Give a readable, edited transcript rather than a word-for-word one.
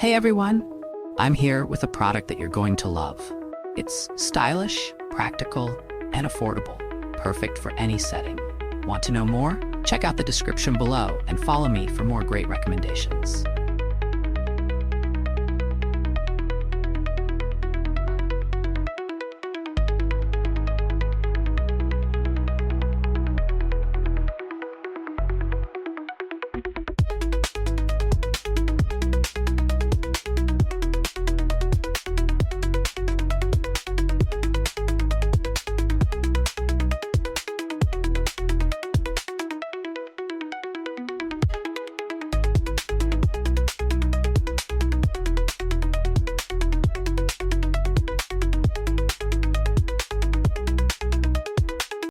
Hey everyone! I'm here with a product that you're going to love. It's stylish, practical, and affordable, perfect for any setting. Want to know more? Check out the description below and follow me for more great recommendations.